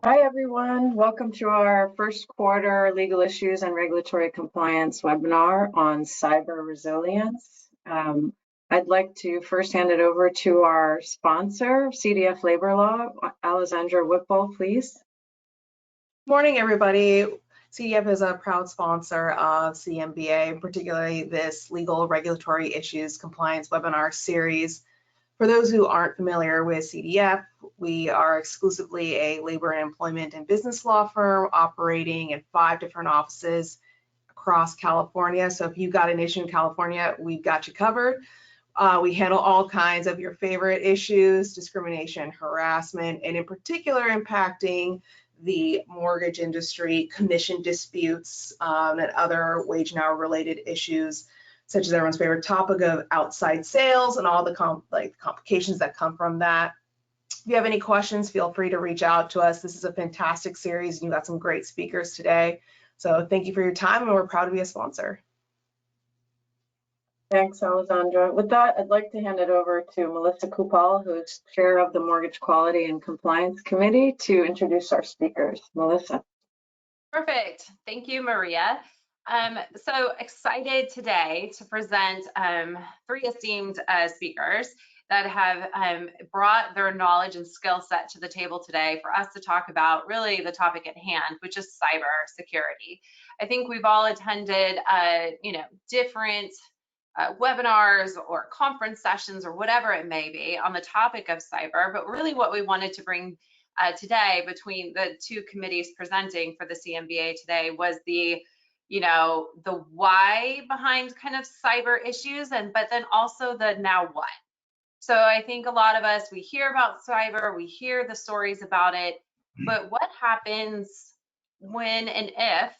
Hi, everyone. Welcome to our first quarter legal issues and regulatory compliance webinar on cyber resilience. I'd like to first hand it over to our sponsor, CDF Labor Law. Alessandra Whipple, please. Morning, everybody. CDF is a proud sponsor of CMBA, particularly this legal regulatory issues compliance webinar series. For those who aren't familiar with CDF, we are exclusively a labor and employment and business law firm operating in 5 different offices across California. So if you've got an issue in California, we've got you covered. We handle all kinds of your favorite issues, discrimination, harassment, and in particular impacting the mortgage industry, commission disputes, and other wage and hour related issues, such as everyone's favorite topic of outside sales and all the complications that come from that. If you have any questions, feel free to reach out to us. This is a fantastic series and you've got some great speakers today. So thank you for your time and we're proud to be a sponsor. Thanks, Alessandra. With that, I'd like to hand it over to Melissa Kupal, who is chair of the Mortgage Quality and Compliance Committee, to introduce our speakers. Melissa. Perfect. Thank you, Maria. So excited today to present 3 esteemed speakers that have brought their knowledge and skill set to the table today for us to talk about really the topic at hand, which is cyber security. I think we've all attended, different webinars or conference sessions or whatever it may be on the topic of cyber, but really what we wanted to bring today between the 2 committees presenting for the CMBA today was the why behind kind of cyber issues, but then also the now what. So I think a lot of us, we hear about cyber, we hear the stories about it, but what happens when and if,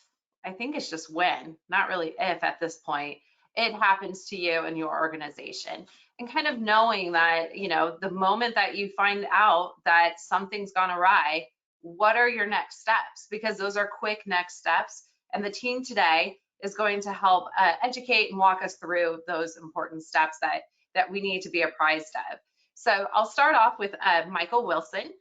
I think it's just when, not really if at this point, it happens to you and your organization. And kind of knowing that, the moment that you find out that something's gone awry, what are your next steps? Because those are quick next steps. And the team today is going to help educate and walk us through those important steps that we need to be apprised of. So I'll start off with Michael Wilson.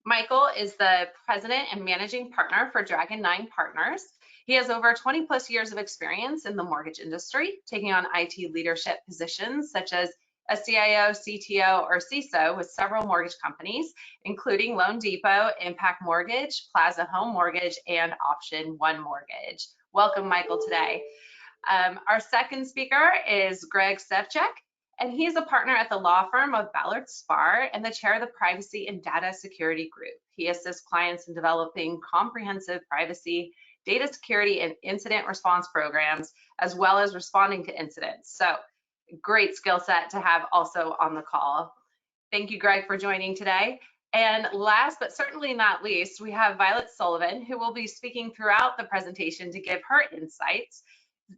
Michael is the president and managing partner for Dragon 9 Partners. He has over 20 plus years of experience in the mortgage industry, taking on IT leadership positions such as a CIO, CTO, or CISO with several mortgage companies, including Loan Depot, Impact Mortgage, Plaza Home Mortgage, and Option One Mortgage. Welcome, Michael, today. Our second speaker is Greg Szewczyk, and he's a partner at the law firm of Ballard Spahr and the chair of the Privacy and Data Security Group. He assists clients in developing comprehensive privacy, data security, and incident response programs, as well as responding to incidents. So great skill set to have also on the call. Thank you, Greg, for joining today. And last but certainly not least, we have Violet Sullivan, who will be speaking throughout the presentation to give her insights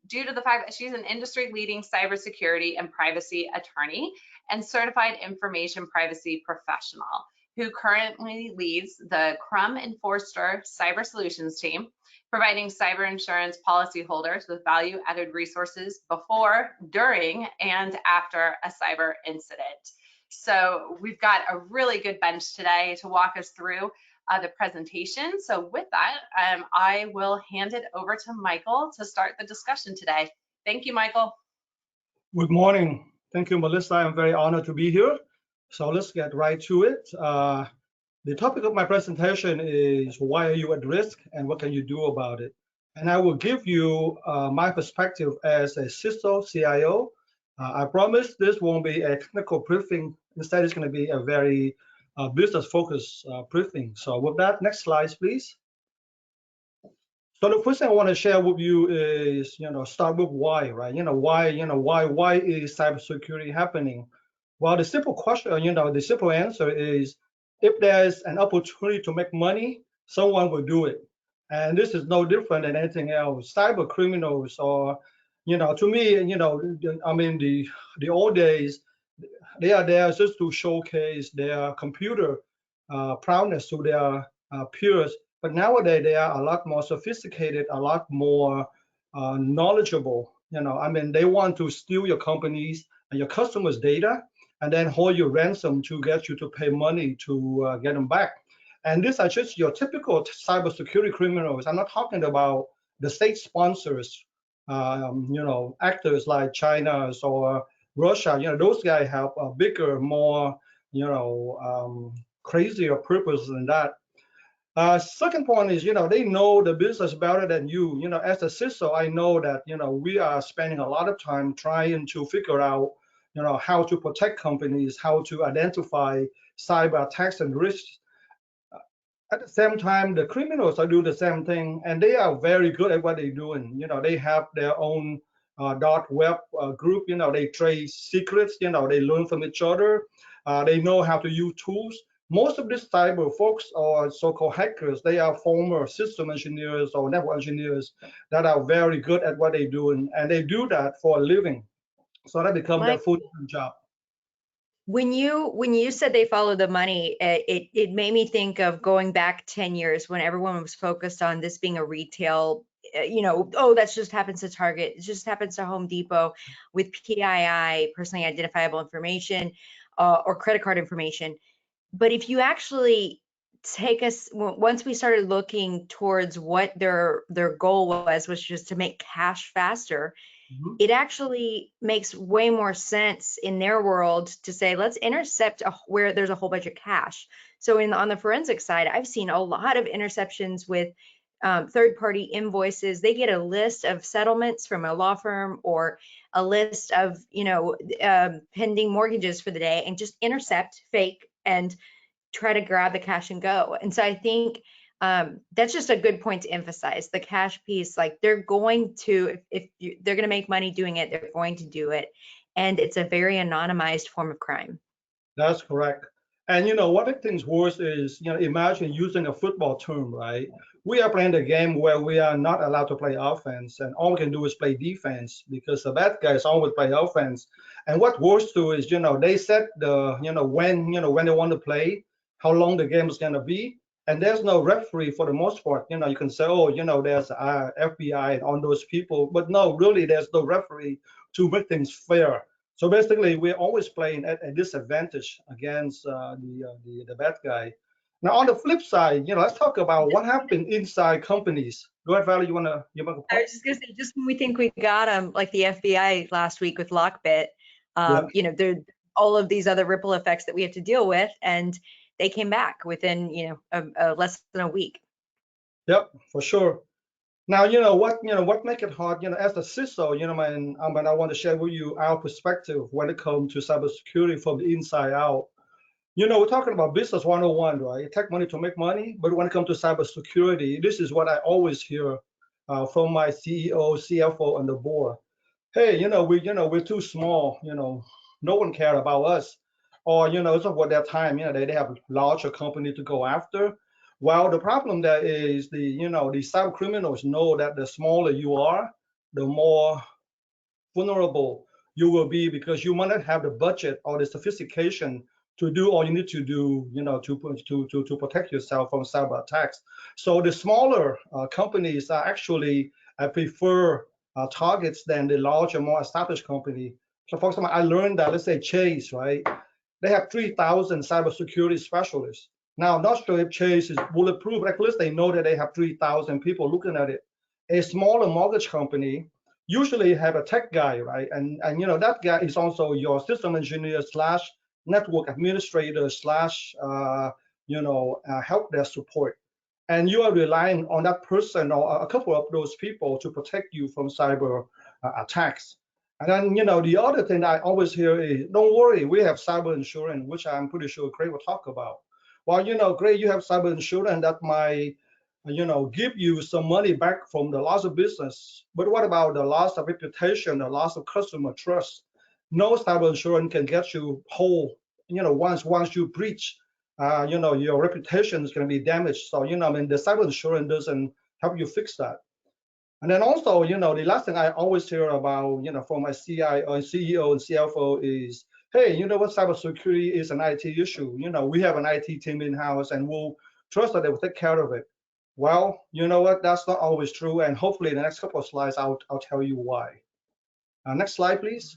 due to the fact that she's an industry-leading cybersecurity and privacy attorney and certified information privacy professional who currently leads the Crum and Forster Cyber Solutions team, providing cyber insurance policyholders with value-added resources before, during, and after a cyber incident. So we've got a really good bench today to walk us through the presentation. So with that, I will hand it over to Michael to start the discussion today. Thank you, Michael. Good morning. Thank you, Melissa. I'm very honored to be here. So let's get right to it. The topic of my presentation is why are you at risk and what can you do about it? And I will give you my perspective as a CISO, CIO. I promise this won't be a technical briefing. Instead, it's going to be a very business-focused briefing. So with that, next slide, please. So the first thing I want to share with you is, start with why, right? Why is cybersecurity happening? Well, the simple question, the simple answer is, if there's an opportunity to make money, someone will do it. And this is no different than anything else. Cyber criminals are, to me, I mean, the old days, they are there just to showcase their computer prowess to their peers. But nowadays, they are a lot more sophisticated, a lot more knowledgeable. I mean, they want to steal your company's and your customers' data and then hold you ransom to get you to pay money to get them back. And these are just your typical cybersecurity criminals. I'm not talking about the state sponsors, actors like China or Russia. Those guys have a bigger, more, crazier purpose than that. Second point is, they know the business better than you. As a CISO, I know that, we are spending a lot of time trying to figure out, how to protect companies, how to identify cyber attacks and risks. At the same time, the criminals are doing the same thing, and they are very good at what they're doing. They have their own dark web group. They trade secrets. They learn from each other. They know how to use tools. Most of these cyber folks or so-called hackers, they are former system engineers or network engineers that are very good at what they're doing, and they do that for a living. So that becomes their full-time job. When you said they follow the money, it made me think of going back 10 years when everyone was focused on this being a retail, oh, that just happens to Target, it just happens to Home Depot with PII, personally identifiable information, or credit card information. But if you actually take us, once we started looking towards what their goal was just to make cash faster, it actually makes way more sense in their world to say, let's intercept where there's a whole bunch of cash. So on the forensic side, I've seen a lot of interceptions with third-party invoices. They get a list of settlements from a law firm or a list of, pending mortgages for the day, and just intercept, fake, and try to grab the cash and go. And so I think that's just a good point to emphasize, the cash piece. Like, they're going to, they're going to make money doing it, they're going to do it. And it's a very anonymized form of crime. That's correct. And what makes things worse is, imagine using a football term, right? We are playing a game where we are not allowed to play offense, and all we can do is play defense, because the bad guys always play offense. And what's worse too is, they set the, when they want to play, how long the game is going to be, and there's no referee for the most part. You can say, oh, there's FBI and all those people, but no, really, there's no referee to make things fair. So basically, we're always playing at a disadvantage against the bad guy. Now, on the flip side, let's talk about what happened inside companies. Go ahead, Valerie, you want to? I was just going to say, just when we think we got them, like the FBI last week with Lockbit, there all of these other ripple effects that we have to deal with, and they came back within, less than a week. Yep, for sure. Now, what make it hard, as a CISO, and I want to share with you our perspective when it comes to cybersecurity from the inside out. We're talking about business 101, right? Take money to make money, but when it comes to cybersecurity, this is what I always hear from my CEO, CFO, and the board. Hey, we're too small, no one cares about us. Or, it's not worth their time, they have larger company to go after. Well, the problem there is the cyber criminals know that the smaller you are, the more vulnerable you will be, because you might not have the budget or the sophistication to do all you need to do, to protect yourself from cyber attacks. So the smaller companies are actually prefer targets than the larger, more established company. So for example, I learned that, let's say Chase, right? They have 3,000 cybersecurity specialists. Now, not sure if Chase is bulletproof, but at least they know that they have 3,000 people looking at it. A smaller mortgage company usually have a tech guy, right? And that guy is also your system engineer / network administrator / help desk support. And you are relying on that person or a couple of those people to protect you from cyber attacks. And then, the other thing that I always hear is, don't worry, we have cyber insurance, which I'm pretty sure Gray will talk about. Well, Gray, you have cyber insurance that might, give you some money back from the loss of business. But what about the loss of reputation, the loss of customer trust? No cyber insurance can get you whole. Once you breach, your reputation is going to be damaged. So, the cyber insurance doesn't help you fix that. And then also, the last thing I always hear about, from my CEO and CFO is, hey, what cybersecurity is an IT issue. We have an IT team in-house, and we'll trust that they will take care of it. Well, you know what? That's not always true. And hopefully in the next couple of slides, I'll tell you why. Next slide, please.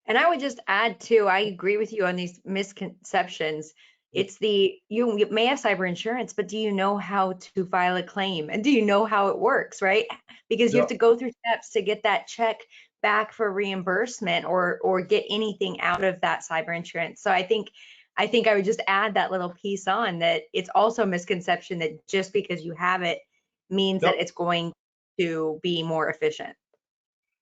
And I would just add too, I agree with you on these misconceptions. It's you may have cyber insurance, but do you know how to file a claim? And do you know how it works, right? Because you have to go through steps to get that check back for reimbursement or get anything out of that cyber insurance. So I think I would just add that little piece on that it's also a misconception that just because you have it means that it's going to be more efficient.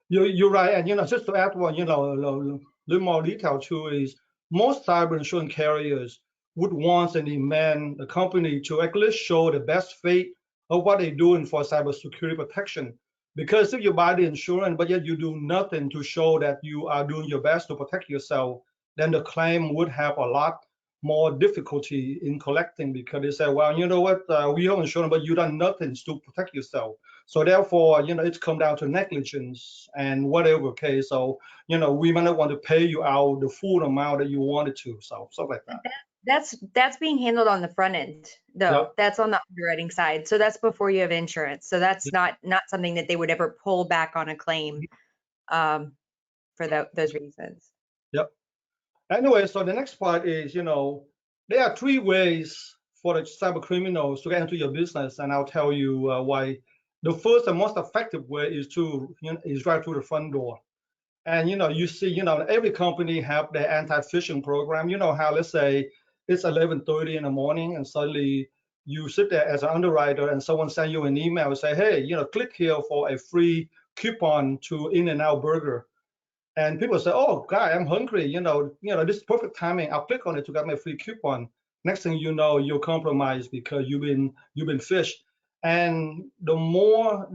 You're right. And, just to add one, a little more detail too is most cyber insurance carriers would want and demand the company to actually show the best faith of what they're doing for cybersecurity protection. Because if you buy the insurance, but yet you do nothing to show that you are doing your best to protect yourself, then the claim would have a lot more difficulty in collecting, because they say, well, you know what, we have insurance, but you done nothing to protect yourself. So therefore, it's come down to negligence and whatever case. So, we might not want to pay you out the full amount that you wanted to. So stuff like that. That's being handled on the front end, though. Yep. That's on the underwriting side. So that's before you have insurance. So that's not something that they would ever pull back on a claim for those reasons. Yep. Anyway, so the next part is, there are 3 ways for the cyber criminals to get into your business, and I'll tell you why. The first and most effective way is is right through the front door. And you see, every company have their anti-phishing program. You know how, let's say it's 11:30 in the morning, and suddenly you sit there as an underwriter, and someone send you an email and say, hey, click here for a free coupon to In-N-Out Burger. And people say, oh God, I'm hungry. This is perfect timing. I'll click on it to get my free coupon. Next thing you know, you're compromised because you've been phished. And the more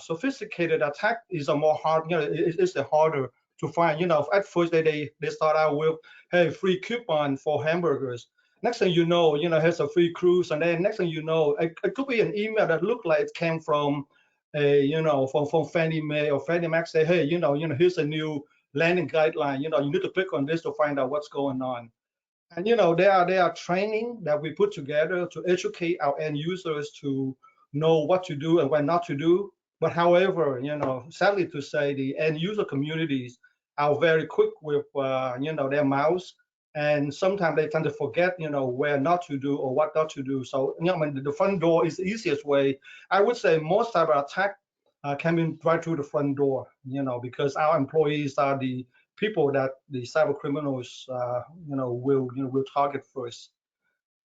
sophisticated attack is, the more hard. It's the harder to find. At first they start out with, hey, free coupon for hamburgers. Next thing you know, here's a free cruise, and then next thing you know, it could be an email that looked like it came from from Fannie Mae or Freddie Mac. Say, hey, here's a new landing guideline. You need to click on this to find out what's going on. And there are training that we put together to educate our end users to know what to do and what not to do. But however, sadly to say, the end user communities are very quick with their mouths, and sometimes they tend to forget where not to do or what not to do. So the front door is the easiest way. I would say most cyber attack can be right through the front door, because our employees are the people that the cyber criminals will target first.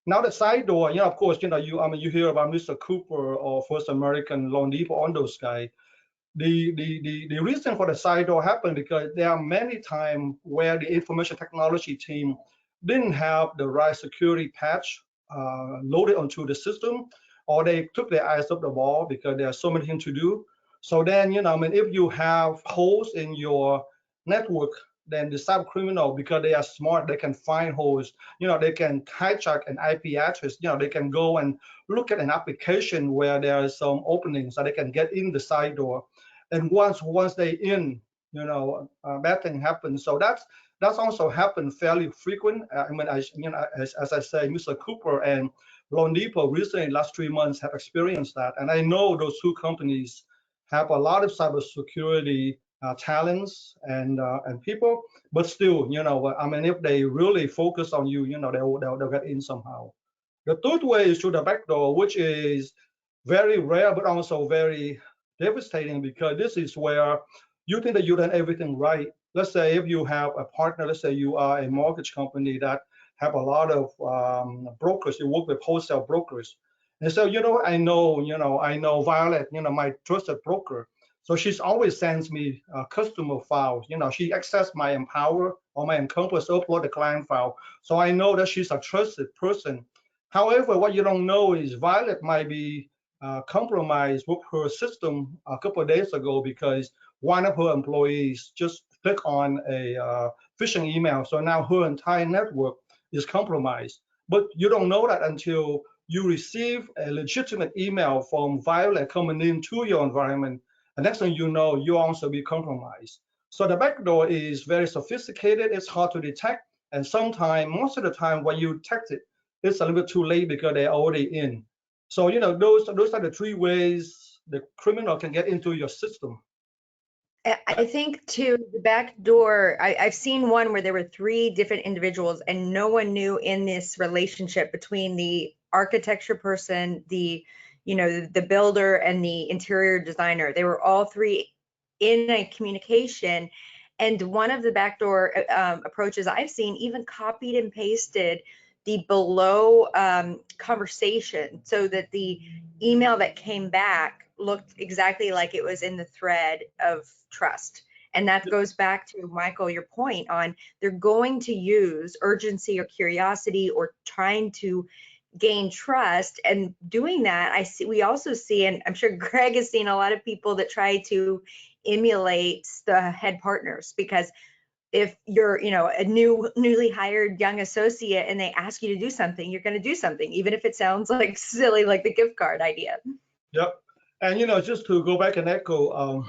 Now the side door, of course, you hear about Mr. Cooper or First American, Loan Depot, on those guys. The reason for the side door happened because there are many times where the information technology team didn't have the right security patch loaded onto the system, or they took their eyes off the ball because there are so many things to do. So then, if you have holes in your network, then the cyber criminal, because they are smart, they can find holes. They can hijack an IP address. They can go and look at an application where there is some openings, so they can get in the side door. And once they in, bad thing happens. So that's also happened fairly frequent. As I say, Mr. Cooper and Loan Depot recently, last 3 months, have experienced that. And I know those 2 companies have a lot of cybersecurity talents and people, but still, if they really focus on you, they'll get in somehow. The third way is through the back door, which is very rare, but also very devastating, because this is where you think that you've done everything right. Let's say if you have a partner, let's say you are a mortgage company that have a lot of brokers, you work with wholesale brokers. And so, I know Violet, my trusted broker. So she's always sends me customer files. She access my Empower or my Encompass, upload the client file. So I know that she's a trusted person. However, what you don't know is Violet might be compromised with her system a couple of days ago, because one of her employees just clicked on a phishing email. So now her entire network is compromised. But you don't know that until you receive a legitimate email from Violet coming into your environment. And next thing you know, you also be compromised. So the backdoor is very sophisticated. It's hard to detect. And sometimes, most of the time, when you detect it, it's a little bit too late because they're already in. So, those are the 3 ways the criminal can get into your system. I think too, the back door, I've seen one where there were 3 different individuals and no one knew in this relationship between the architecture person, the builder and the interior designer. They were all 3 in a communication. And one of the backdoor approaches I've seen even copied and pasted the below conversation so that the email that came back looked exactly like it was in the thread of trust. And that goes back to, Michael, your point on they're going to use urgency or curiosity or trying to gain trust. And doing that, we also see, and I'm sure Greg has seen a lot of people that try to emulate the head partners, because if you're, a newly hired young associate and they ask you to do something, you're going to do something, even if it sounds like silly, like the gift card idea. Yep. And just to go back and echo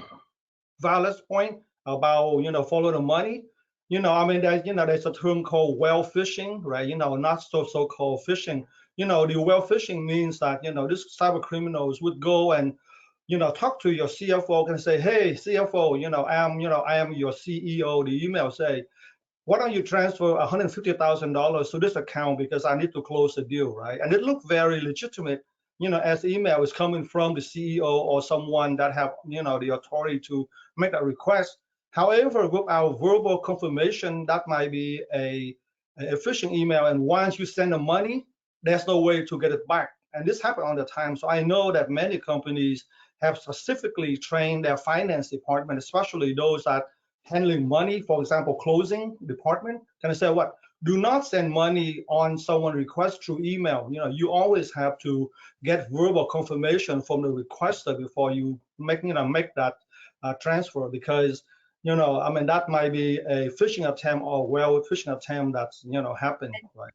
Violet's point about follow the money. There's a term called whale fishing, right? Not so-called phishing. The whale fishing means that these cyber criminals would go and talk to your CFO and say, hey, CFO, I am your CEO. The email say, why don't you transfer $150,000 to this account because I need to close the deal, right? And it looked very legitimate, as the email is coming from the CEO or someone that have, the authority to make a request. However, without verbal confirmation, that might be a phishing email. And once you send the money, there's no way to get it back. And this happened all the time. So I know that many companies have specifically trained their finance department, especially those that handling money, for example, closing department, can I say what? Do not send money on someone request through email. You always have to get verbal confirmation from the requester before you make that transfer, because that might be a phishing attempt or phishing attempt that's happened, right?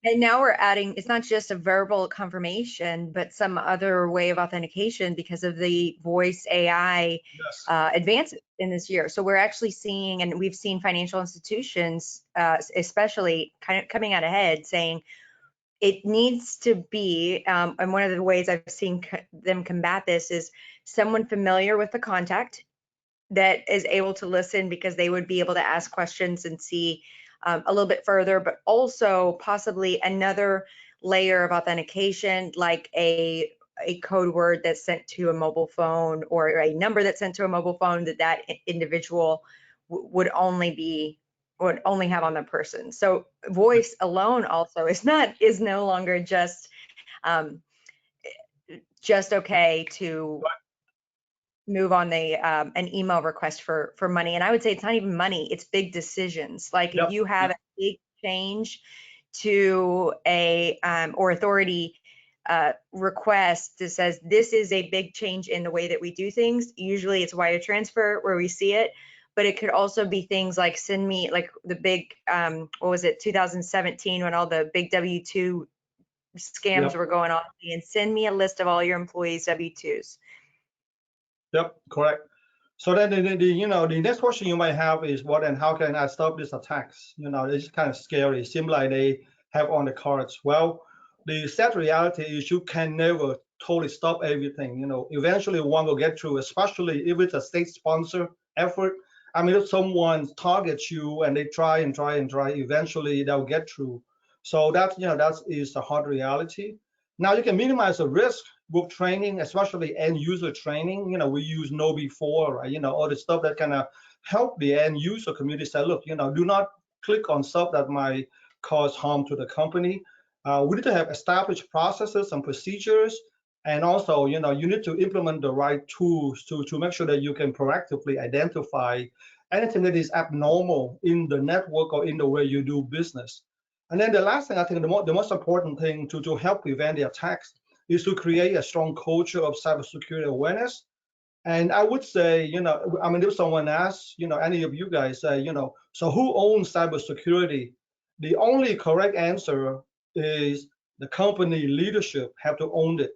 And now we're adding, it's not just a verbal confirmation, but some other way of authentication because of the voice AI Yes. advances in this year. So we're actually seeing, and we've seen financial institutions, especially kind of coming out ahead saying it needs to be, and one of the ways I've seen them combat this is someone familiar with the contact that is able to listen, because they would be able to ask questions and see a little bit further, but also possibly another layer of authentication, like a code word that's sent to a mobile phone or a number that's sent to a mobile phone that individual would only have on the person. So voice alone also is no longer just okay to move on an email request for money. And I would say it's not even money, it's big decisions. Like if you have a big change to a or authority request that says this is a big change in the way that we do things, usually it's wire transfer where we see it, but it could also be things like send me, like the big 2017 when all the big W-2 scams were going on, and send me a list of all your employees' W-2s. Yep, correct. So then the next question you might have is, what and how can I stop these attacks? It's kind of scary. It seems like they have on the cards. Well, the sad reality is you can never totally stop everything. Eventually one will get through, especially if it's a state sponsor effort. I mean, if someone targets you and they try and try and try, eventually they'll get through. So that is the hard reality. Now you can minimize the risk with training, especially end user training. We use Know Before, right? All the stuff that kind of help the end user community say, look, do not click on stuff that might cause harm to the company. We need to have established processes and procedures. And also, you need to implement the right tools to make sure that you can proactively identify anything that is abnormal in the network or in the way you do business. And then the last thing, I think the most important thing to help prevent the attacks is to create a strong culture of cybersecurity awareness. And I would say, if someone asks, any of you guys say, so who owns cybersecurity? The only correct answer is the company leadership have to own it.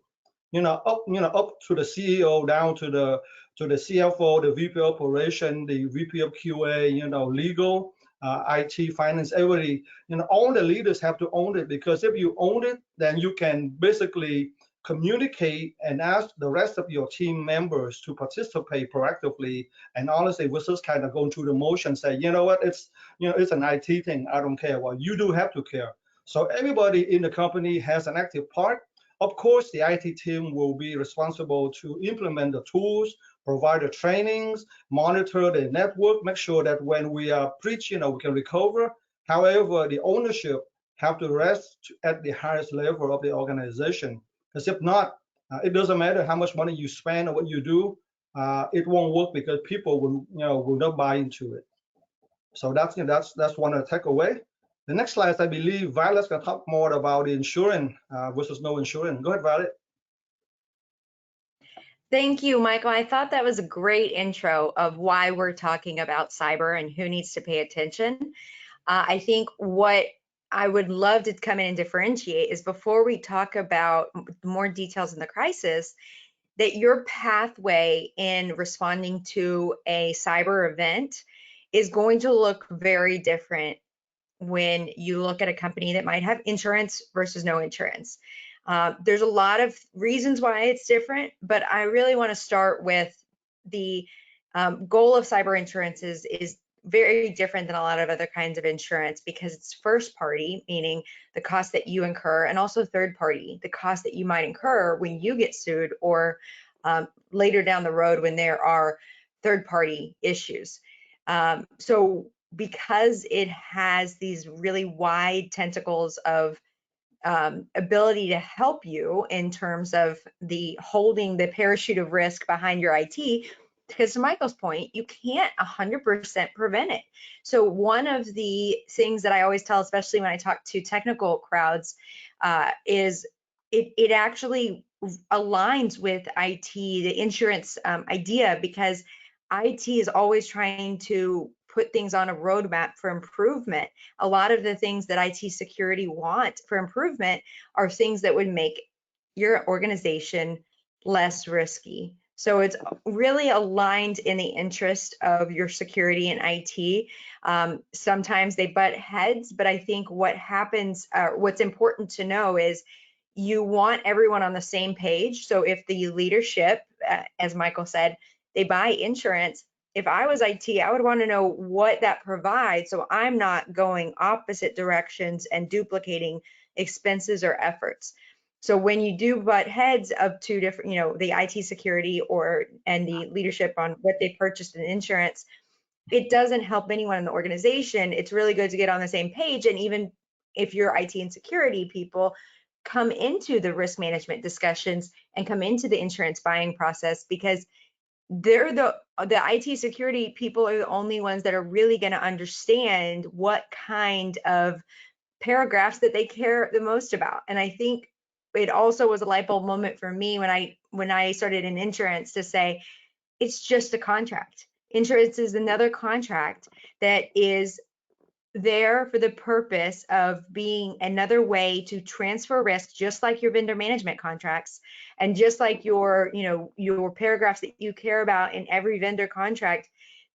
Up to the CEO, down to the CFO, the VP operation, the VP of QA, legal, IT, finance, everybody, all the leaders have to own it, because if you own it, then you can basically communicate and ask the rest of your team members to participate proactively, and honestly versus kind of going through the motion, say, you know what, it's an IT thing, I don't care. Well, you do have to care. So everybody in the company has an active part. Of course, the IT team will be responsible to implement the tools, provide the trainings, monitor the network, make sure that when we are preaching, we can recover. However, the ownership have to rest at the highest level of the organization. Because if not, it doesn't matter how much money you spend or what you do, it won't work because people will not buy into it. So that's one of the takeaway. The next slide, I believe Violet's gonna talk more about the insurance versus no insurance. Go ahead, Violet. Thank you, Michael. I thought that was a great intro of why we're talking about cyber and who needs to pay attention. I think what I would love to come in and differentiate is before we talk about more details in the crisis, that your pathway in responding to a cyber event is going to look very different when you look at a company that might have insurance versus no insurance. There's a lot of reasons why it's different, but I really want to start with the goal of cyber insurance is very different than a lot of other kinds of insurance because it's first party, meaning the cost that you incur, and also third party, the cost that you might incur when you get sued or later down the road when there are third party issues. So because it has these really wide tentacles of ability to help you in terms of the holding the parachute of risk behind your IT, because to Michael's point, you can't 100% prevent it. So one of the things that I always tell, especially when I talk to technical crowds, is it actually aligns with IT, the insurance idea, because IT is always trying to put things on a roadmap for improvement. A lot of the things that IT security want for improvement are things that would make your organization less risky. So it's really aligned in the interest of your security and IT. Sometimes they butt heads, but I think what happens, what's important to know is you want everyone on the same page. So if the leadership, as Michael said, they buy insurance, if I was IT, I would want to know what that provides so I'm not going opposite directions and duplicating expenses or efforts. So when you do butt heads of two different, the IT security and the leadership on what they purchased in insurance, it doesn't help anyone in the organization. It's really good to get on the same page. And even if you're IT and security people, come into the risk management discussions and come into the insurance buying process, because they're the IT security people are the only ones that are really going to understand what kind of paragraphs that they care the most about. And I think it also was a light bulb moment for me when I started in insurance to say, it's just a contract. Insurance is another contract that is there for the purpose of being another way to transfer risk, just like your vendor management contracts and just like your paragraphs that you care about in every vendor contract.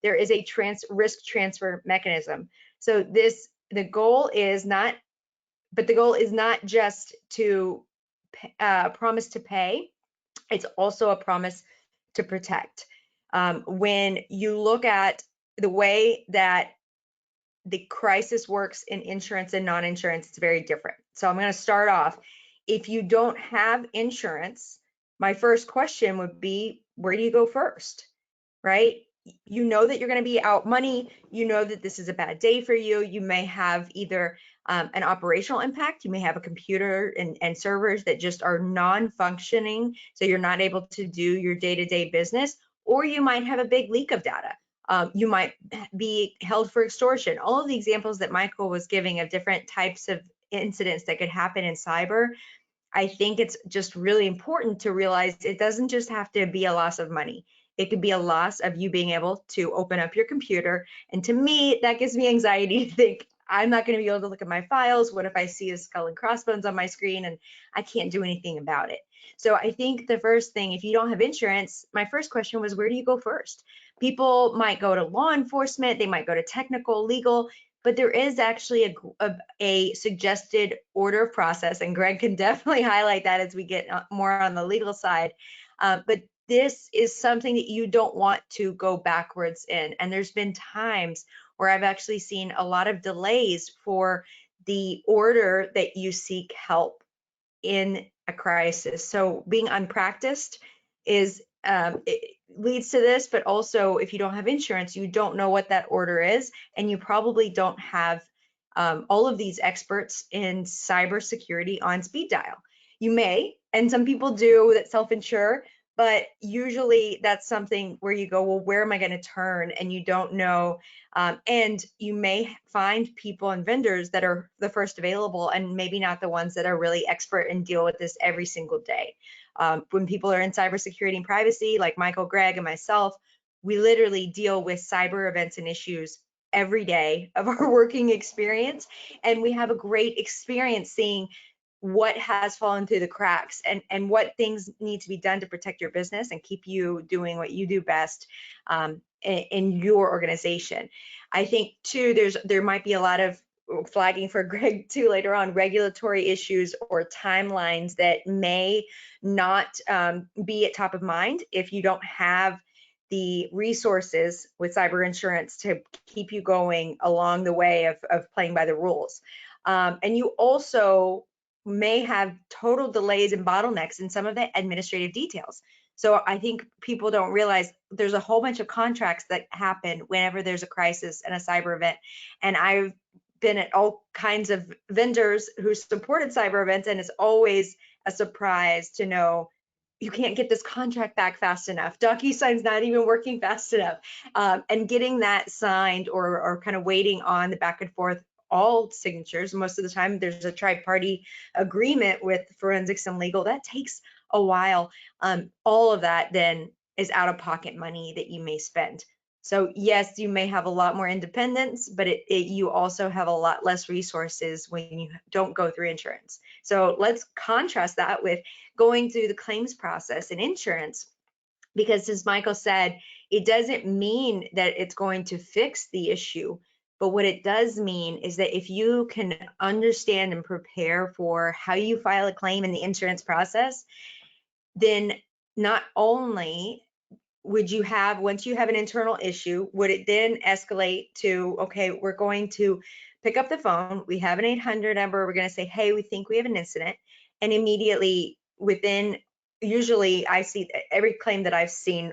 There is a risk transfer mechanism. So the goal is not just to promise to pay. It's also a promise to protect. When you look at the way that the crisis works in insurance and non-insurance, it's very different. So I'm going to start off. If you don't have insurance, my first question would be, where do you go first, right? You know that you're going to be out money. You know that this is a bad day for you. You may have either an operational impact. You may have a computer and servers that just are non-functioning, so you're not able to do your day-to-day business, or you might have a big leak of data. You might be held for extortion. All of the examples that Michael was giving of different types of incidents that could happen in cyber, I think it's just really important to realize it doesn't just have to be a loss of money. It could be a loss of you being able to open up your computer. And to me, that gives me anxiety to think, I'm not going to be able to look at my files. What if I see a skull and crossbones on my screen and I can't do anything about it? So I think the first thing, if you don't have insurance, my first question was, where do you go first? People might go to law enforcement, they might go to technical, legal. but there is actually a suggested order of process, and Greg can definitely highlight that as we get more on the legal side. But this is something that you don't want to go backwards in. And there's been times where I've actually seen a lot of delays for the order that you seek help in a crisis. So being unpracticed is it leads to this, but also if you don't have insurance, you don't know what that order is, and you probably don't have all of these experts in cybersecurity on speed dial. You may, and some people do that self-insure, but usually that's something where you go, well, where am I going to turn? And you don't know. And you may find people and vendors that are the first available and maybe not the ones that are really expert and deal with this every single day. When people are in cybersecurity and privacy, like Michael, Greg, and myself, we literally deal with cyber events and issues every day of our working experience. And we have a great experience seeing what has fallen through the cracks and what things need to be done to protect your business and keep you doing what you do best in your organization. I think too, there might be a lot of flagging for Greg too later on, regulatory issues or timelines that may not be at top of mind if you don't have the resources with cyber insurance to keep you going along the way of playing by the rules. And you also may have total delays and bottlenecks in some of the administrative details. So I think people don't realize there's a whole bunch of contracts that happen whenever there's a crisis and a cyber event. And I've been at all kinds of vendors who supported cyber events, and it's always a surprise to know you can't get this contract back fast enough. DocuSign's not even working fast enough. And getting that signed or kind of waiting on the back and forth, all signatures, most of the time there's a tri-party agreement with forensics and legal, that takes a while. All of that then is out-of-pocket money that you may spend. So yes, you may have a lot more independence, but you also have a lot less resources when you don't go through insurance. So let's contrast that with going through the claims process in insurance, because as Michael said, it doesn't mean that it's going to fix the issue. But what it does mean is that if you can understand and prepare for how you file a claim in the insurance process, then not only would you have, once you have an internal issue, would it then escalate to, okay, we're going to pick up the phone, we have an 800 number, we're going to say, hey, we think we have an incident, and immediately within, usually I see every claim that I've seen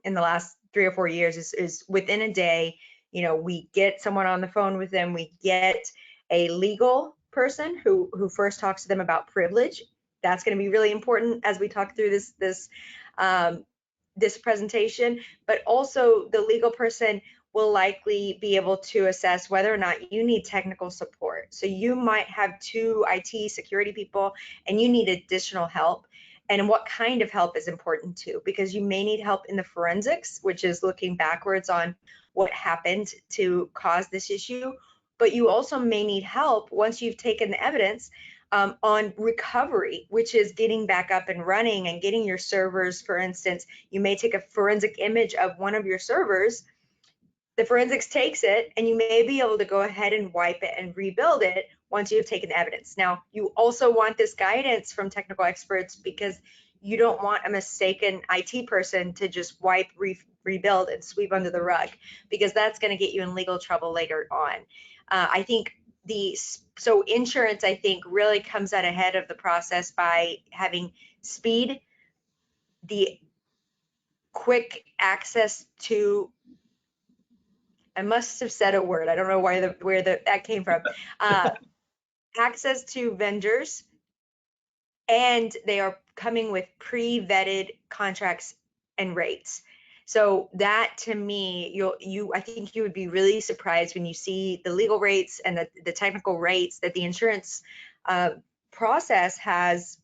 in the last 3 or 4 years is within a day, you know, we get someone on the phone with them, we get a legal person who first talks to them about privilege. That's going to be really important as we talk through this presentation, but also the legal person will likely be able to assess whether or not you need technical support. So you might have 2 IT security people and you need additional help. And what kind of help is important too, because you may need help in the forensics, which is looking backwards on what happened to cause this issue, but you also may need help once you've taken the evidence on recovery, which is getting back up and running and getting your servers. For instance, you may take a forensic image of one of your servers, the forensics takes it, and you may be able to go ahead and wipe it and rebuild it once you've taken the evidence. Now, you also want this guidance from technical experts because you don't want a mistaken IT person to just wipe, rebuild, and sweep under the rug, because that's going to get you in legal trouble later on. I think so insurance, I think, really comes out ahead of the process by having speed, the quick access to, I must have said a word, I don't know where that came from, access to vendors, and they are coming with pre-vetted contracts and rates. So that, to me, I think you would be really surprised when you see the legal rates and the technical rates that the insurance process has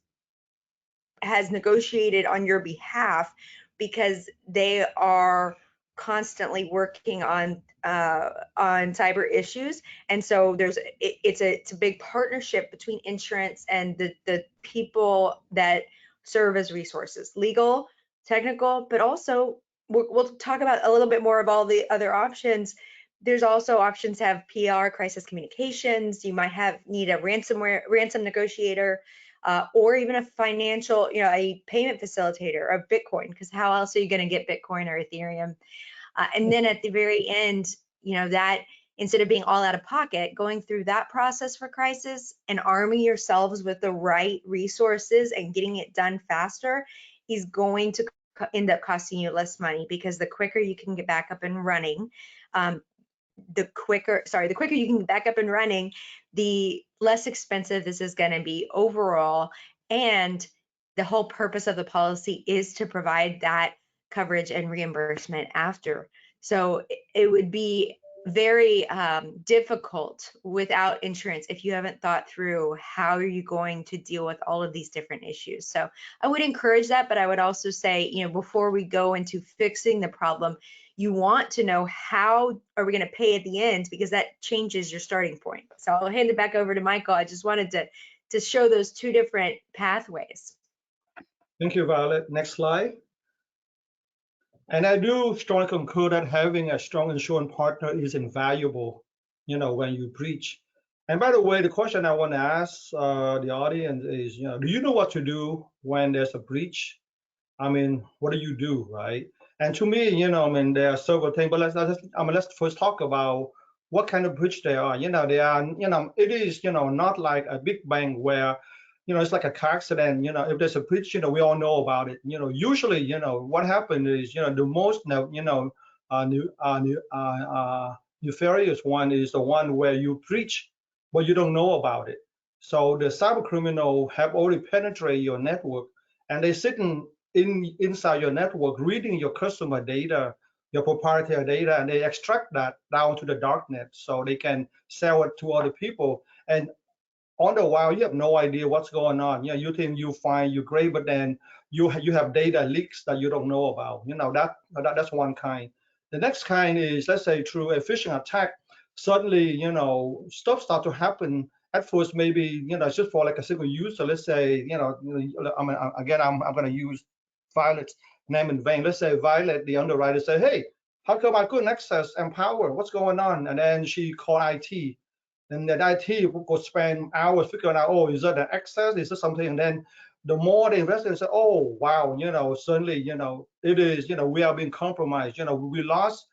negotiated on your behalf, because they are constantly working on cyber issues. And so it's a big partnership between insurance and the people that serve as resources, legal, technical, but also we'll talk about a little bit more of all the other options. There's also options to have PR, crisis communications. You might need a ransom negotiator, or even a financial, a payment facilitator of Bitcoin, because how else are you going to get Bitcoin or Ethereum? And then at the very end, that instead of being all out of pocket, going through that process for crisis and arming yourselves with the right resources and getting it done faster is going to end up costing you less money, because the quicker you can get back up and running, the quicker you can get back up and running, the less expensive this is going to be overall. And the whole purpose of the policy is to provide that coverage and reimbursement after. So it would be very difficult without insurance if you haven't thought through how are you going to deal with all of these different issues. So I would encourage that, but I would also say, before we go into fixing the problem, you want to know how are we going to pay at the end, because that changes your starting point. So I'll hand it back over to Michael. I just wanted to show those two different pathways. Thank you, Violet. Next slide. And I do strongly concur that having a strong insurance partner is invaluable, when you breach. And by the way, the question I want to ask the audience is, do you know what to do when there's a breach? I mean, what do you do, right? And to me, there are several things, but let's first talk about what kind of breach they are. They are, it is, not like a big bang where, it's like a car accident. If there's a breach, we all know about it. Usually, what happened is, the most, nefarious one is the one where you breach, but you don't know about it. So the cyber criminal have already penetrated your network, and they sitting inside your network, reading your customer data, your proprietary data, and they extract that down to the darknet so they can sell it to other people. And on the while, you have no idea what's going on. You think you find you're great, but then you have data leaks that you don't know about. That's one kind. The next kind is, let's say, through a phishing attack, suddenly, stuff start to happen. At first, maybe, it's just for like a single user. Let's say, I'm going to use Violet's name in vain. Let's say Violet, the underwriter, say, hey, how come I couldn't access Empower? What's going on? And then she called IT. And that IT will spend hours figuring out, oh, is that an access? Is this something? And then the more they invest in, say, oh, wow, suddenly, it is, we are being compromised. We lost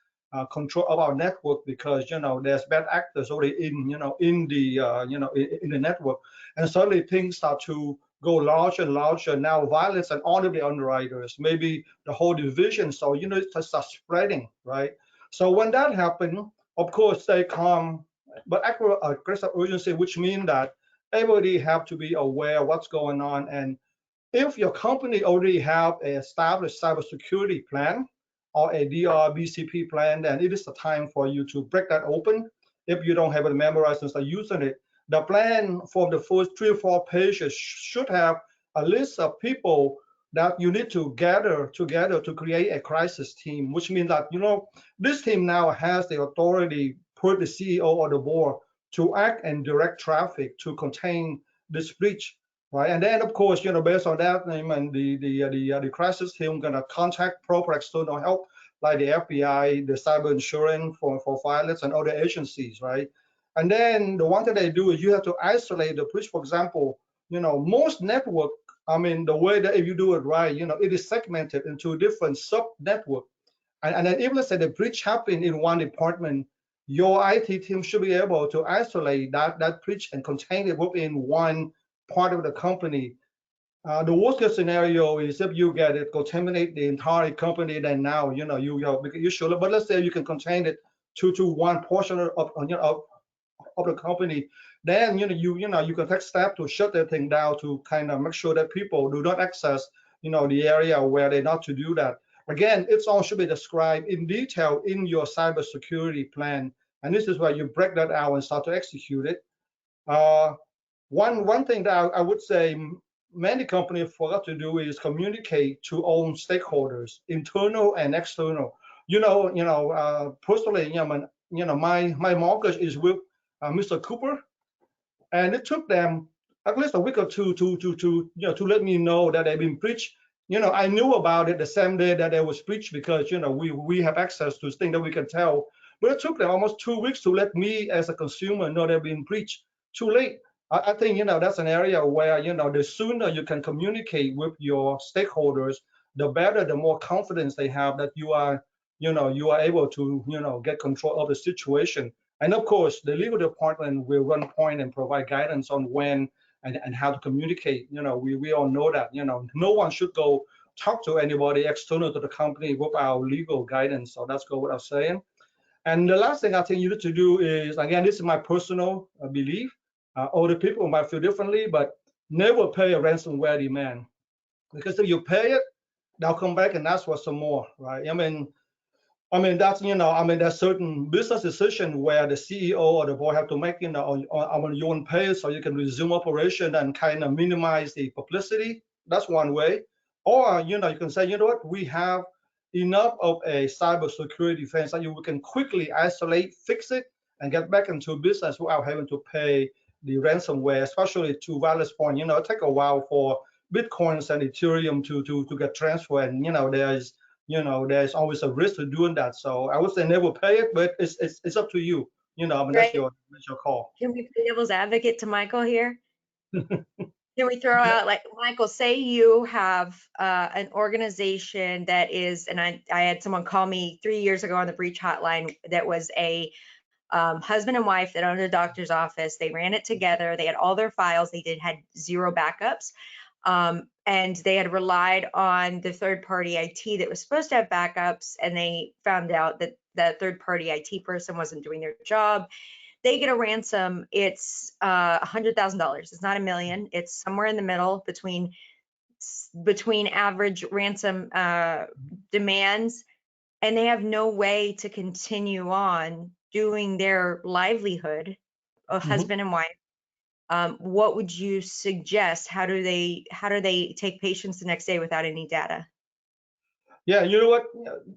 control of our network because, there's bad actors already in the network. And suddenly things start to go larger and larger. Now violence and all of the underwriters, maybe the whole division. So, it starts spreading, right? So when that happened, of course, they come, but aggressive urgency, which means that everybody have to be aware of what's going on. And if your company already have an established cybersecurity plan or a DRBCP plan, then it is the time for you to break that open. If you don't have it memorized and start using it, the plan for the first 3 or 4 pages should have a list of people that you need to gather together to create a crisis team, which means that, this team now has the authority, put the CEO or the board to act and direct traffic to contain this breach, right? And then, of course, based on that, and the crisis team gonna contact proper external help like the FBI, the cyber insurance for violence and other agencies, right? And then the one thing they do is you have to isolate the breach. For example, most network, the way that if you do it right, it is segmented into different sub network. And then even let's say the breach happened in one department, your IT team should be able to isolate that breach and contain it within one part of the company. The worst case scenario is if you get it, contaminate the entire company, then now, you should, but let's say you can contain it to one portion of the company, then you can take steps to shut that thing down to kind of make sure that people do not access the area where they're not to do that. Again, it's all should be described in detail in your cybersecurity plan, and this is where you break that out and start to execute it. One thing that I would say many companies forgot to do is communicate to all stakeholders, internal and external. Personally, my mortgage is with Mr. Cooper, and it took them at least a week or two to let me know that they've been breached. I knew about it the same day that they was breached because we have access to things that we can tell But it took them almost 2 weeks to let me as a consumer know they've been breached. Too late. I think, that's an area where, the sooner you can communicate with your stakeholders, the better, the more confidence they have that you are able to, get control of the situation. And of course, the legal department will run point and provide guidance on when and how to communicate. We all know that, no one should go talk to anybody external to the company without legal guidance. So that's go without saying. And the last thing I think you need to do is, again, this is my personal belief. Other people might feel differently, but never pay a ransomware demand, because if you pay it, they'll come back and ask for some more, right? I mean that's there's certain business decision where the CEO or the board have to make on your own pay, so you can resume operation and kind of minimize the publicity. That's one way. Or you can say, what, we have enough of a cybersecurity defense that we can quickly isolate, fix it, and get back into business without having to pay the ransomware. Especially to Violet's point, it take a while for Bitcoins and Ethereum to get transferred, and there's always a risk to doing that. So I would say never pay it, but it's up to you. That's your call. Can we play devil's advocate to Michael here? Can we throw out, like, Michael, say you have an organization that is, and I had someone call me 3 years ago on the breach hotline that was a husband and wife that owned a doctor's office. They ran it together. They had all their files. They had 0 backups. And they had relied on the third-party IT that was supposed to have backups, and they found out that that third-party IT person wasn't doing their job. They get a ransom. It's $100,000. It's not $1 million. It's somewhere in the middle between average ransom demands, and they have no way to continue on doing their livelihood, a husband and wife. What would you suggest? How do they take patients the next day without any data? Yeah, you know what?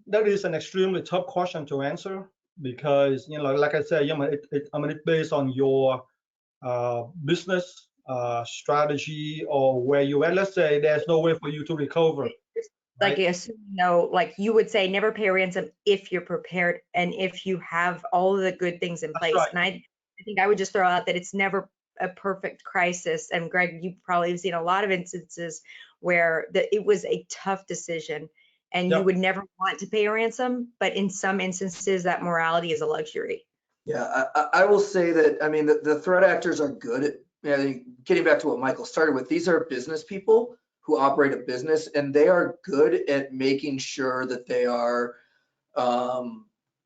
That is an extremely tough question to answer, because like I said, it's based on your business strategy or where you at. Let's say there's no way for you to recover. Like, like you would say, never pay a ransom if you're prepared and if you have all of the good things in place. Right. And I think I would just throw out that it's never a perfect crisis. And Greg, you probably have seen a lot of instances where it was a tough decision and you would never want to pay a ransom, but in some instances that morality is a luxury. Yeah, I will say that, the threat actors are good at, getting back to what Michael started with, these are business people who operate a business, and they are good at making sure that they are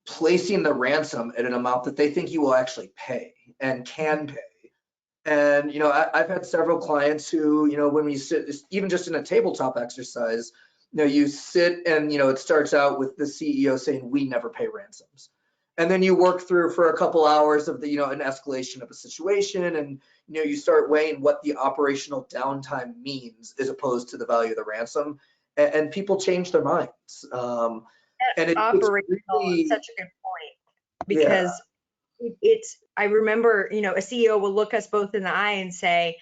placing the ransom at an amount that they think you will actually pay and can pay. And, I've had several clients who, when we sit, even just in a tabletop exercise, you sit and, it starts out with the CEO saying, we never pay ransoms. And then you work through for a couple hours of the, an escalation of a situation, and you start weighing what the operational downtime means as opposed to the value of the ransom, and people change their minds. And Operational is such a good point, because I remember, a CEO will look us both in the eye and say,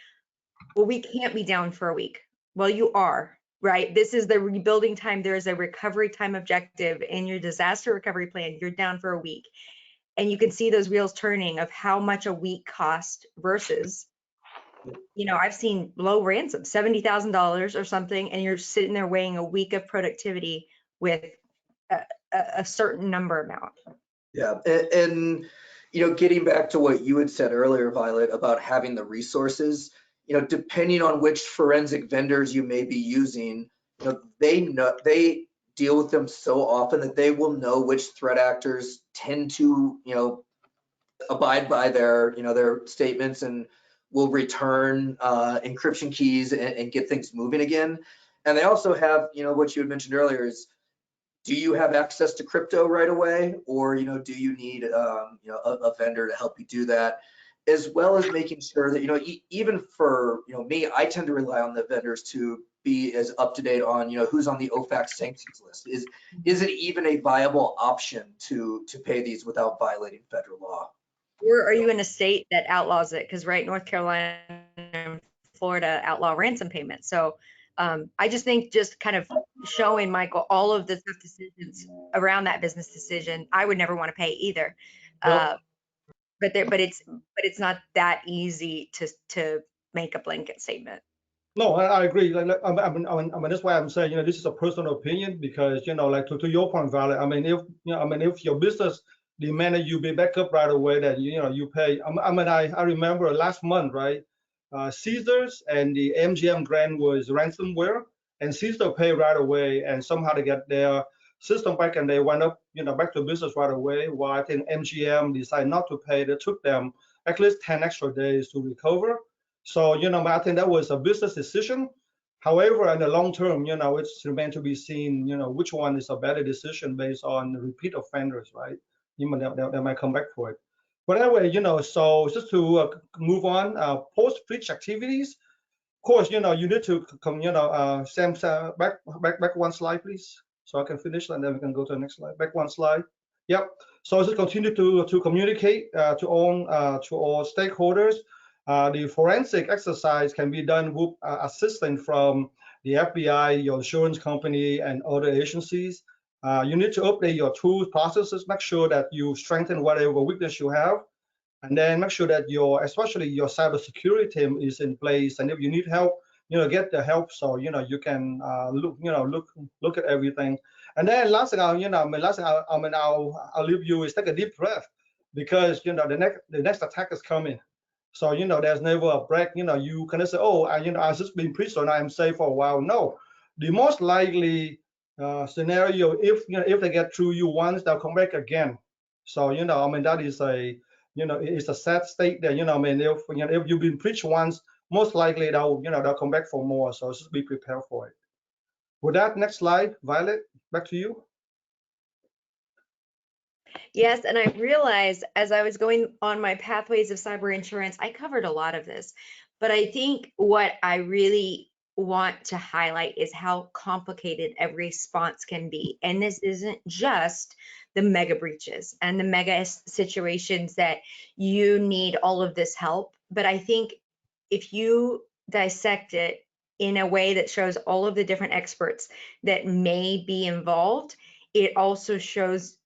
well, we can't be down for a week. Well, you are. Right. This is the rebuilding time. There is a recovery time objective in your disaster recovery plan. You're down for a week. And you can see those wheels turning of how much a week cost versus, I've seen low ransom, $70,000 or something, and you're sitting there weighing a week of productivity with a certain number amount. Yeah. And getting back to what you had said earlier, Violet, about having the resources, depending on which forensic vendors you may be using, they deal with them so often that they will know which threat actors tend to, abide by their, their statements and will return encryption keys and get things moving again. And they also have, what you had mentioned earlier is, do you have access to crypto right away, or do you need a vendor to help you do that? As well as making sure that, even for, me, I tend to rely on the vendors to be as up to date on, who's on the OFAC sanctions list. Is it even a viable option to pay these without violating federal law? Or are you in a state that outlaws it? Because North Carolina and Florida outlaw ransom payments. So I just think just kind of showing Michael all of the tough decisions around that business decision, I would never want to pay either. Yep. But it's not that easy to make a blanket statement. No, I agree. I mean, that's why I'm saying, this is a personal opinion because, like to your point, Violet. I mean, if your business demanded you be back up right away, then you pay. I remember last month, right? Caesars and the MGM Grand was ransomware, and Caesar paid right away, and somehow they get their system back, and they went up, back to business right away. While I think MGM decided not to pay. It took them at least 10 extra days to recover. So, I think that was a business decision. However, in the long term, it's remains to be seen, which one is a better decision based on repeat offenders, right? They might come back for it. But anyway, so just to move on, post-breach activities. Of course, you need to come, Sam, back one slide, please, so I can finish, and then we can go to the next slide. Back one slide. Yep. So just continue to communicate to all stakeholders. The forensic exercise can be done with assistance from the FBI, your insurance company, and other agencies. You need to update your tools, processes, make sure that you strengthen whatever weakness you have, and then make sure that especially your cybersecurity team is in place. And if you need help, get the help so you can look at everything. And then last thing I'll leave you is take a deep breath, because the next attack is coming. So there's never a break. You cannot say, oh, I've just been preached on, I'm safe for a while. No, the most likely scenario, if they get through you once, they'll come back again. So that is it's a sad state that if you've been preached once, most likely they'll come back for more. So just be prepared for it. With that, next slide, Violet, back to you. Yes, and I realized as I was going on my pathways of cyber insurance, I covered a lot of this, but I think what I really want to highlight is how complicated every response can be. And this isn't just the mega breaches and the mega situations that you need all of this help, but I think if you dissect it in a way that shows all of the different experts that may be involved, it also shows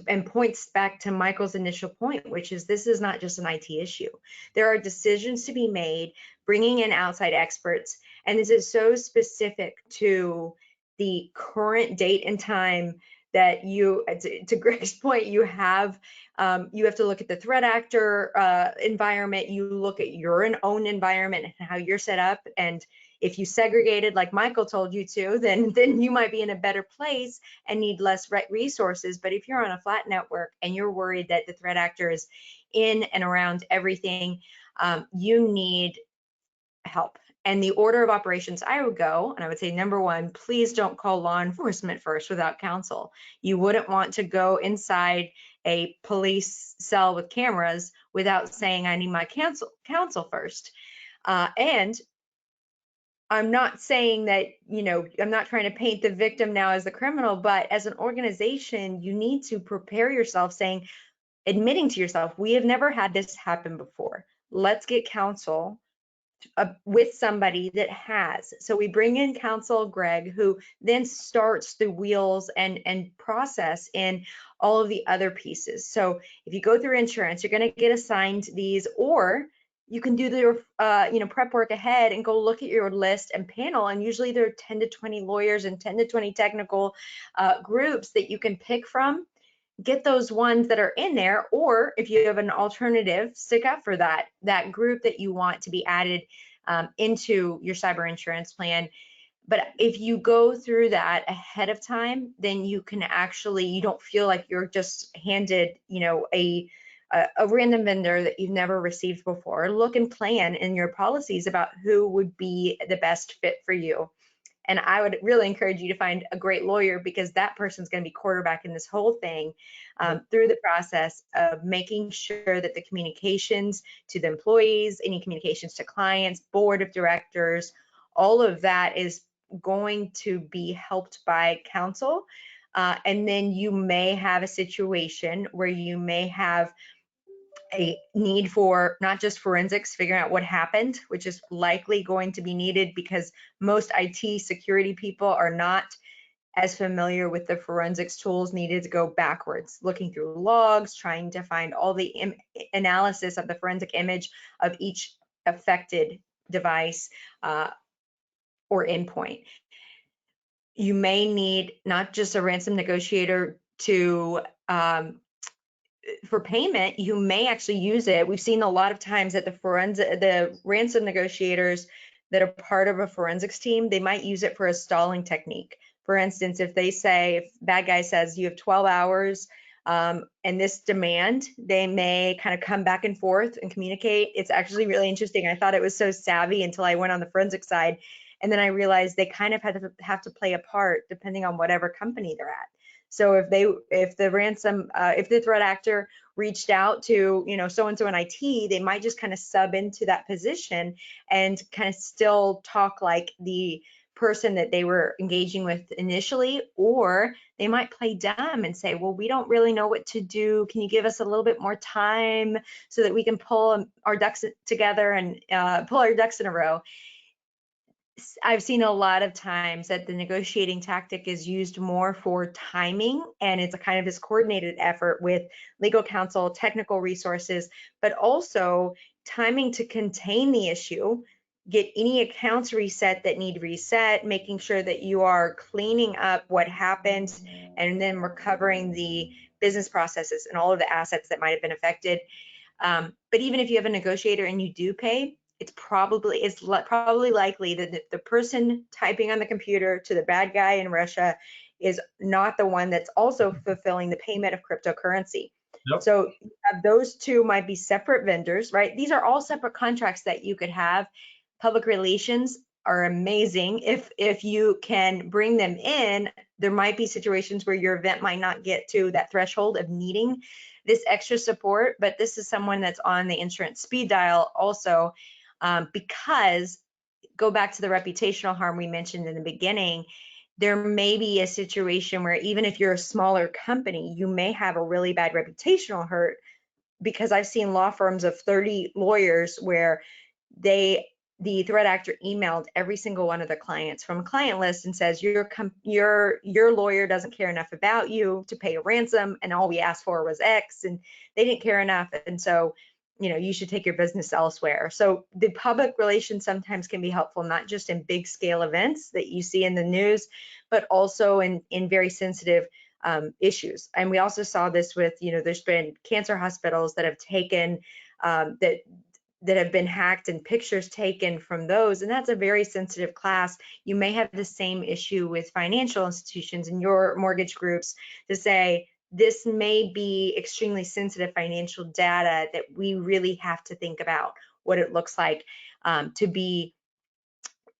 and points back to Michael's initial point, which is this is not just an IT issue. There are decisions to be made, bringing in outside experts, and this is so specific to the current date and time that you, to Greg's point, you have to look at the threat actor environment, you look at your own environment and how you're set up, and if you segregated like Michael told you to, then you might be in a better place and need less resources. But if you're on a flat network and you're worried that the threat actor is in and around everything, you need help. And the order of operations I would go, and I would say, number one, please don't call law enforcement first without counsel. You wouldn't want to go inside a police cell with cameras without saying, I need my counsel first. And I'm not saying that, I'm not trying to paint the victim now as the criminal, but as an organization, you need to prepare yourself admitting to yourself, we have never had this happen before. Let's get counsel with somebody that has. So we bring in counsel, Greg, who then starts the wheels and process in all of the other pieces. So if you go through insurance, you're going to get assigned these, or you can do your prep work ahead and go look at your list and panel, and usually there are 10 to 20 lawyers and 10 to 20 technical groups that you can pick from. Get those ones that are in there, or if you have an alternative, stick up for that group that you want to be added into your cyber insurance plan. But if you go through that ahead of time, then you can you don't feel like you're just handed, a random vendor that you've never received before. Look and plan in your policies about who would be the best fit for you. And I would really encourage you to find a great lawyer, because that person's going to be quarterbacking this whole thing through the process of making sure that the communications to the employees, any communications to clients, board of directors, all of that is going to be helped by counsel. And then you may have a situation where you may have a need for not just forensics, figuring out what happened, which is likely going to be needed because most IT security people are not as familiar with the forensics tools needed to go backwards, looking through logs, trying to find all the analysis of the forensic image of each affected device or endpoint. You may need not just a ransom negotiator to for payment. You may actually use it. We've seen a lot of times that the ransom negotiators that are part of a forensics team, they might use it for a stalling technique. For instance, if bad guy says you have 12 hours and this demand, they may kind of come back and forth and communicate. It's actually really interesting. I thought it was so savvy until I went on the forensic side. And then I realized they kind of have to play a part depending on whatever company they're at. So if the threat actor reached out to, so-and-so in IT, they might just kind of sub into that position and kind of still talk like the person that they were engaging with initially, or they might play dumb and say, well, we don't really know what to do. Can you give us a little bit more time so that we can pull our ducks together and pull our ducks in a row? I've seen a lot of times that the negotiating tactic is used more for timing, and it's a kind of this coordinated effort with legal counsel, technical resources, but also timing to contain the issue, get any accounts reset that need reset, making sure that you are cleaning up what happened and then recovering the business processes and all of the assets that might have been affected. But even if you have a negotiator and you do pay, it's probably likely that the person typing on the computer to the bad guy in Russia is not the one that's also fulfilling the payment of cryptocurrency. Yep. So those two might be separate vendors, right? These are all separate contracts that you could have. Public relations are amazing. If you can bring them in, there might be situations where your event might not get to that threshold of needing this extra support, but this is someone that's on the insurance speed dial also. Because go back to the reputational harm we mentioned in the beginning, there may be a situation where even if you're a smaller company, you may have a really bad reputational hurt, because I've seen law firms of 30 lawyers where the threat actor emailed every single one of the clients from a client list and says, your lawyer doesn't care enough about you to pay a ransom, and all we asked for was X, and they didn't care enough, and so you should take your business elsewhere. So the public relations sometimes can be helpful, not just in big scale events that you see in the news, but also in very sensitive issues. And we also saw this with, there's been cancer hospitals that have taken, that have been hacked and pictures taken from those. And that's a very sensitive class. You may have the same issue with financial institutions and your mortgage groups to say, this may be extremely sensitive financial data that we really have to think about what it looks like to be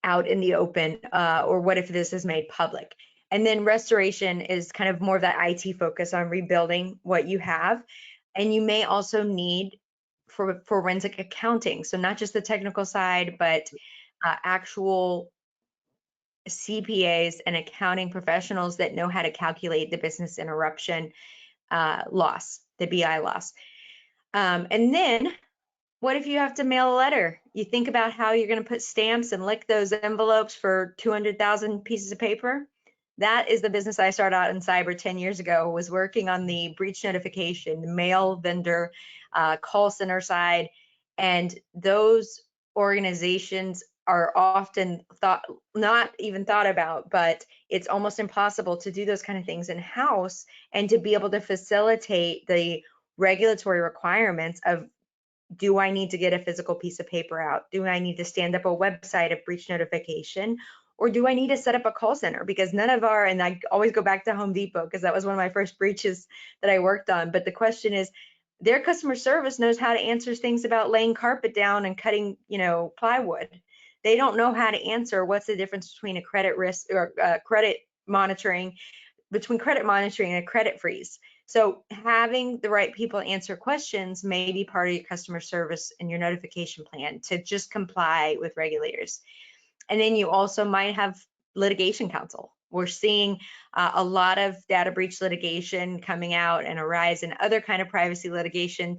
out in the open, or what if this is made public. And then restoration is kind of more of that IT focus on rebuilding what you have. And you may also need for forensic accounting. So not just the technical side, but actual CPAs and accounting professionals that know how to calculate the business interruption loss, the BI loss. And then what if you have to mail a letter? You think about how you're going to put stamps and lick those envelopes for 200,000 pieces of paper. That is the business I started out in cyber 10 years ago, was working on the breach notification, mail vendor, call center side. And those organizations are often not even thought about, but it's almost impossible to do those kind of things in-house and to be able to facilitate the regulatory requirements of, do I need to get a physical piece of paper out? Do I need to stand up a website of breach notification? Or do I need to set up a call center? Because none of our, and I always go back to Home Depot because that was one of my first breaches that I worked on. But the question is, their customer service knows how to answer things about laying carpet down and cutting, plywood. They don't know how to answer what's the difference between a credit risk or credit monitoring, between credit monitoring and a credit freeze. So having the right people answer questions may be part of your customer service and your notification plan to just comply with regulators. And then you also might have litigation counsel. We're seeing a lot of data breach litigation coming out and a rise in other kind of privacy litigation.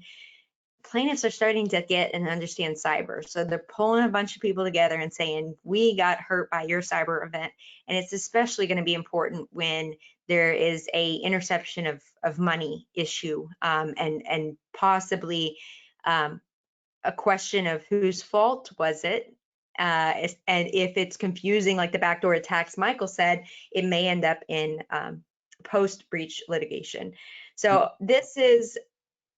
plaintiffs are starting to get and understand cyber. So they're pulling a bunch of people together and saying, we got hurt by your cyber event. And it's especially going to be important when there is a interception of money issue, and possibly a question of whose fault was it. And if it's confusing, like the backdoor attacks Michael said, it may end up in post-breach litigation. So this is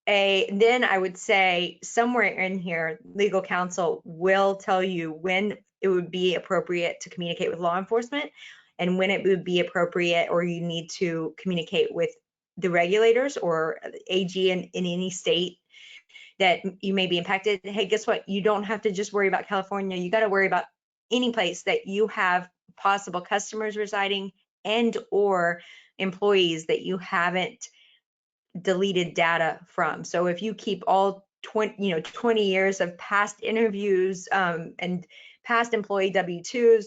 then I would say somewhere in here, legal counsel will tell you when it would be appropriate to communicate with law enforcement and when it would be appropriate or you need to communicate with the regulators or AG in any state that you may be impacted. Hey, guess what? You don't have to just worry about California. You got to worry about any place that you have possible customers residing and or employees that you haven't deleted data from. So if you keep all 20 years of past interviews and past employee W-2s,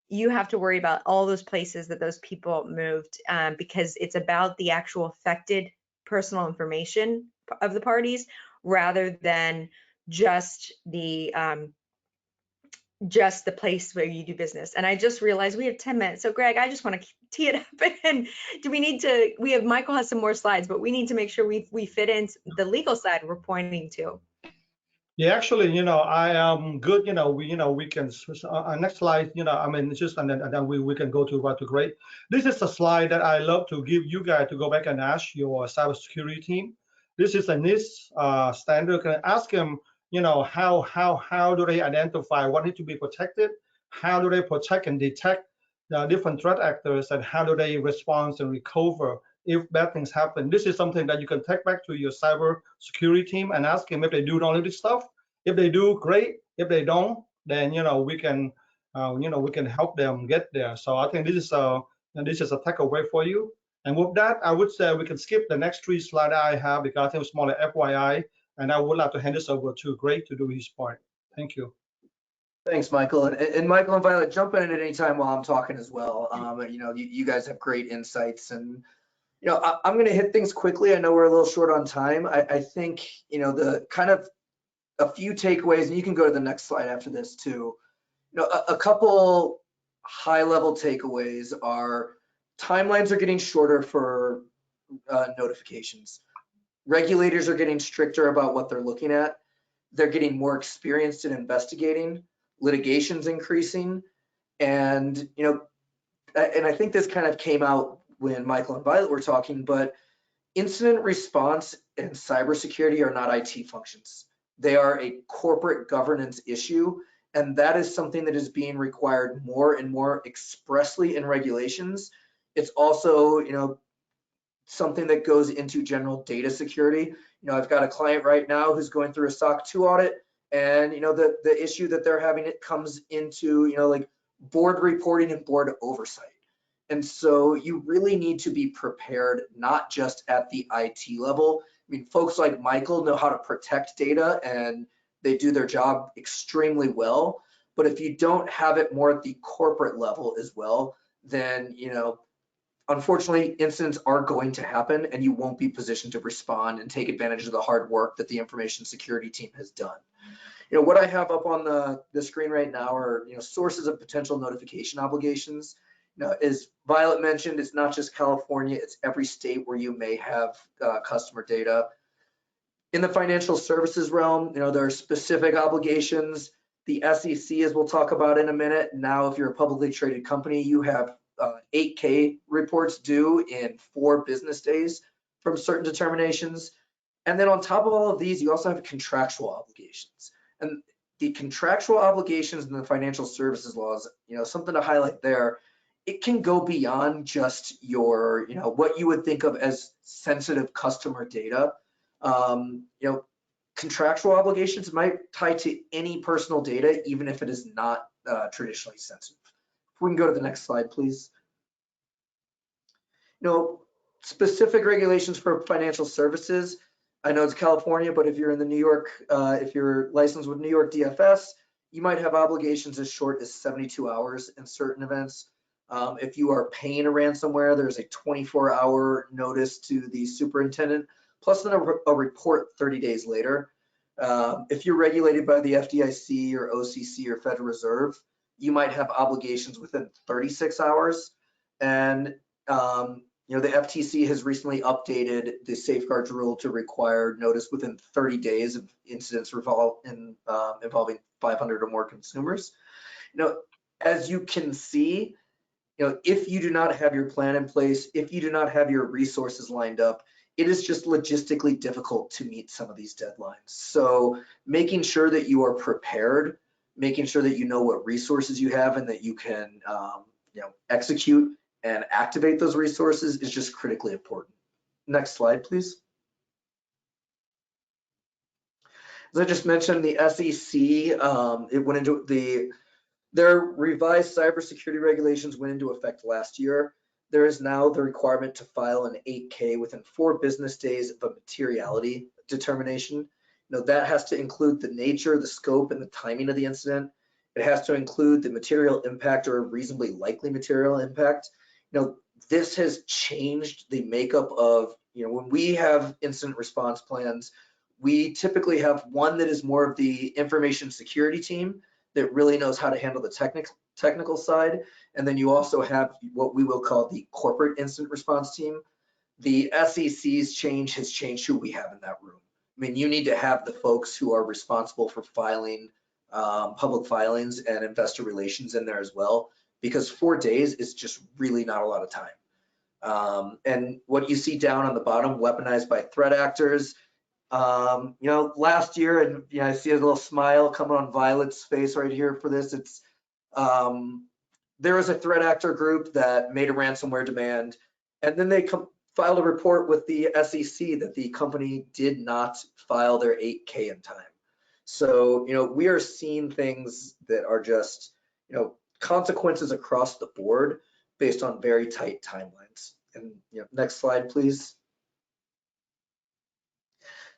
you have to worry about all those places that those people moved, because it's about the actual affected personal information of the parties rather than just the place where you do business. And I just realized we have 10 minutes. So Greg, I just want to tee it up. And Michael has some more slides, but we need to make sure we fit in the legal side we're pointing to. Yeah, actually, I am good. We can next slide. I mean, it's just and then we can go to what to great. This is a slide that I love to give you guys to go back and ask your cybersecurity team. This is a NIST standard. Can I ask them? How do they identify what needs to be protected? How do they protect and detect the different threat actors, and how do they respond and recover if bad things happen? This is something that you can take back to your cyber security team and ask them if they do all of this stuff. If they do, great. If they don't, then we can help them get there. So I think this is a takeaway for you. And with that, I would say we can skip the next 3 slides I have because I think it's more like FYI. And I would like to hand this over to Greg to do his part. Thank you. Thanks, Michael. And Michael and Violet, jump in at any time while I'm talking as well. You guys have great insights, and I'm going to hit things quickly. I know we're a little short on time. I think the kind of a few takeaways, and you can go to the next slide after this too. A couple high-level takeaways are timelines are getting shorter for notifications. Regulators are getting stricter about what they're looking at. They're getting more experienced in investigating. Litigation's increasing, and I think this kind of came out when Michael and Violet were talking, but incident response and cybersecurity are not IT functions. They are a corporate governance issue, and that is something that is being required more and more expressly in regulations. It's also, something that goes into general data security. I've got a client right now who's going through a SOC 2 audit, and the issue that they're having, it comes into like board reporting and board oversight. And so you really need to be prepared, not just at the IT level. I mean, folks like Michael know how to protect data and they do their job extremely well. But if you don't have it more at the corporate level as well, then unfortunately, incidents are going to happen and you won't be positioned to respond and take advantage of the hard work that the information security team has done. What I have up on the screen right now are sources of potential notification obligations. As Violet mentioned, it's not just California, it's every state where you may have customer data. In the financial services realm, there are specific obligations. The SEC, as we'll talk about in a minute, now if you're a publicly traded company, you have 8K reports due in 4 business days from certain determinations. And then on top of all of these, you also have contractual obligations. And the contractual obligations in the financial services laws, something to highlight there, it can go beyond just your, what you would think of as sensitive customer data. Contractual obligations might tie to any personal data, even if it is not traditionally sensitive. If we can go to the next slide, please. Specific regulations for financial services. I know it's California, but if you're in the New York, if you're licensed with New York DFS, you might have obligations as short as 72 hours in certain events. If you are paying a ransomware, there's a 24-hour notice to the superintendent, plus then a report 30 days later. If you're regulated by the FDIC or OCC or Federal Reserve, you might have obligations within 36 hours. And you know, the FTC has recently updated the safeguards rule to require notice within 30 days of incidents involving 500 or more consumers. You know, as you can see, you know, if you do not have your plan in place, if you do not have your resources lined up, it is just logistically difficult to meet some of these deadlines. So making sure that you are prepared, making sure that you know what resources you have and that you can you know, execute and activate those resources is just critically important. Next slide, please. As I just mentioned, the SEC, it went into their revised cybersecurity regulations went into effect last year. There is now the requirement to file an 8K within 4 business days of a materiality determination. You know, that has to include the nature, the scope, and the timing of the incident. It has to include the material impact or reasonably likely material impact. You know, this has changed the makeup of, you know, when we have incident response plans, we typically have one that is more of the information security team that really knows how to handle the technical side. And then you also have what we will call the corporate incident response team. The SEC's change has changed who we have in that room. I mean, you need to have the folks who are responsible for filing public filings and investor relations in there as well, because 4 days is just really not a lot of time. And what you see down on the bottom, weaponized by threat actors, you know, last year, and you know, I see a little smile coming on Violet's face right here for this. It's there was a threat actor group that made a ransomware demand, and then they filed a report with the SEC that the company did not file their 8K in time. So, you know, we are seeing things that are just, you know, consequences across the board based on very tight timelines. And, you know, next slide, please.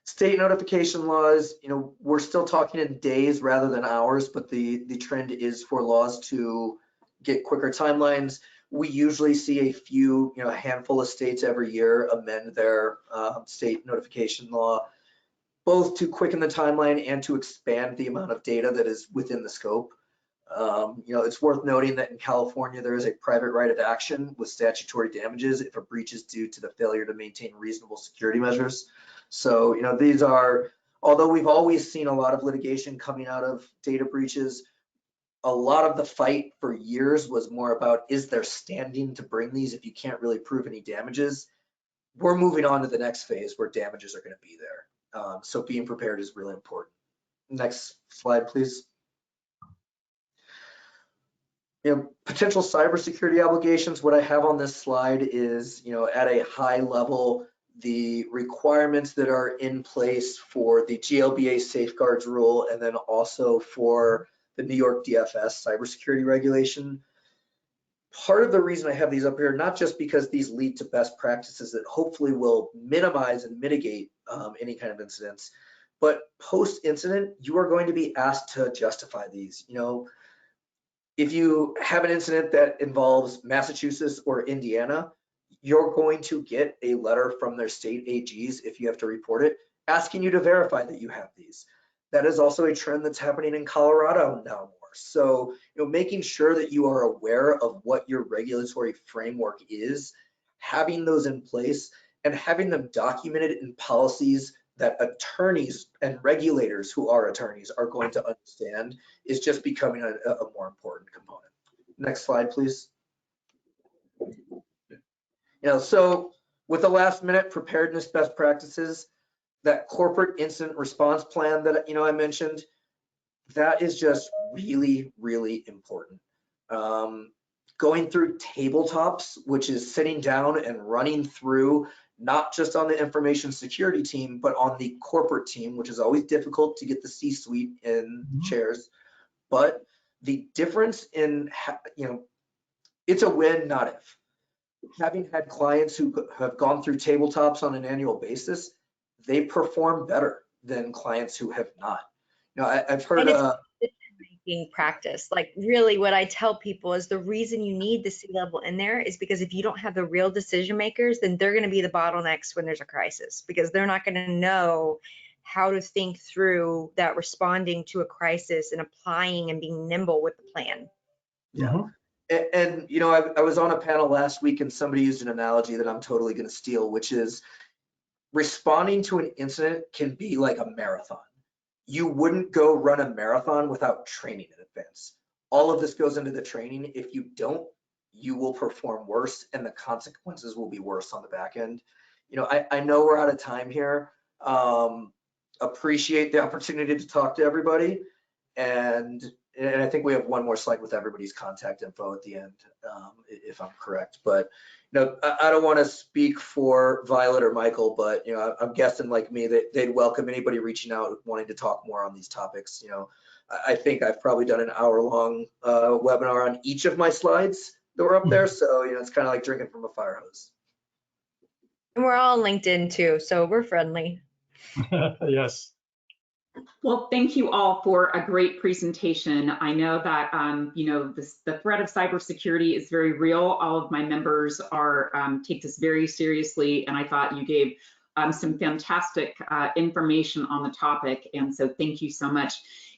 State notification laws, you know, we're still talking in days rather than hours, but the trend is for laws to get quicker timelines. We usually see a few, you know, a handful of states every year amend their state notification law, both to quicken the timeline and to expand the amount of data that is within the scope. You know, it's worth noting that in California, there is a private right of action with statutory damages if a breach is due to the failure to maintain reasonable security measures. So, you know, these are, although we've always seen a lot of litigation coming out of data breaches, a lot of the fight for years was more about, is there standing to bring these if you can't really prove any damages? We're moving on to the next phase where damages are going to be there. So being prepared is really important. Next slide, please. You know, potential cybersecurity obligations, what I have on this slide is, you know, at a high level, the requirements that are in place for the GLBA safeguards rule, and then also for the New York DFS cybersecurity regulation. Part of the reason I have these up here, not just because these lead to best practices that hopefully will minimize and mitigate any kind of incidents, but post-incident, you are going to be asked to justify these. You know, if you have an incident that involves Massachusetts or Indiana, you're going to get a letter from their state AGs if you have to report it, asking you to verify that you have these. That is also a trend that's happening in Colorado now more. So, you know, making sure that you are aware of what your regulatory framework is, having those in place, and having them documented in policies that attorneys and regulators who are attorneys are going to understand is just becoming a more important component. Next slide, please. You know, so with the last minute preparedness best practices, that corporate incident response plan that, you know, I mentioned, that is just really, really important. Going through tabletops, which is sitting down and running through, not just on the information security team, but on the corporate team, which is always difficult to get the C-suite in chairs. But the difference in, you know, it's a when, not if. Having had clients who have gone through tabletops on an annual basis, they perform better than clients who have not. You know, I've heard decision-making practice. Like really what I tell people is the reason you need the C-level in there is because if you don't have the real decision makers, then they're going to be the bottlenecks when there's a crisis, because they're not going to know how to think through that responding to a crisis and applying and being nimble with the plan. Yeah. And you know, I was on a panel last week and somebody used an analogy that I'm totally going to steal, which is responding to an incident can be like a marathon. You wouldn't go run a marathon without training in advance. All of this goes into the training. If you don't, you will perform worse and the consequences will be worse on the back end. You know, I know we're out of time here. Appreciate the opportunity to talk to everybody. And I think we have one more slide with everybody's contact info at the end, if I'm correct. But you know, I don't want to speak for Violet or Michael, but you know, I'm guessing like me that they'd welcome anybody reaching out wanting to talk more on these topics. You know, I think I've probably done an hour-long webinar on each of my slides that were up there. So you know, it's kind of like drinking from a fire hose. And we're all on LinkedIn too, so we're friendly. Yes. Well, thank you all for a great presentation. I know that you know, the threat of cybersecurity is very real. All of my members are take this very seriously, and I thought you gave some fantastic information on the topic, and so thank you so much.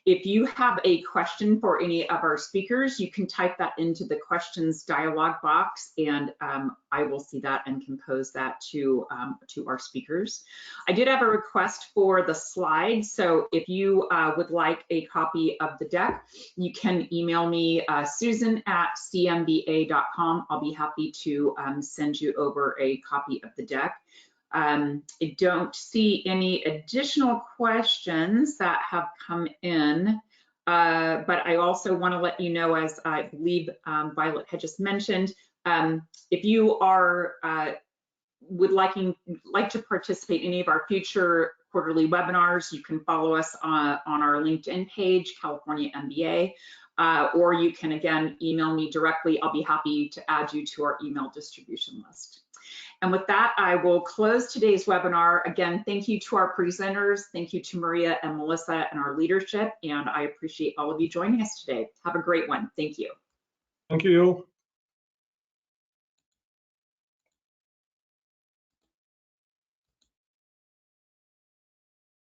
If you have a question for any of our speakers, you can type that into the questions dialog box, and I will see that and can pose that to our speakers. I did have a request for the slides, so if you would like a copy of the deck, you can email me, susan@cmba.com. I'll be happy to send you over a copy of the deck. I don't see any additional questions that have come in, but I also want to let you know, as I believe Violet had just mentioned, if you are would like to participate in any of our future quarterly webinars, you can follow us on our LinkedIn page, California MBA, or you can again email me directly. I'll be happy to add you to our email distribution list. And with that, I will close today's webinar. Again, thank you to our presenters. Thank you to Maria and Melissa and our leadership. And I appreciate all of you joining us today. Have a great one. Thank you. Thank you.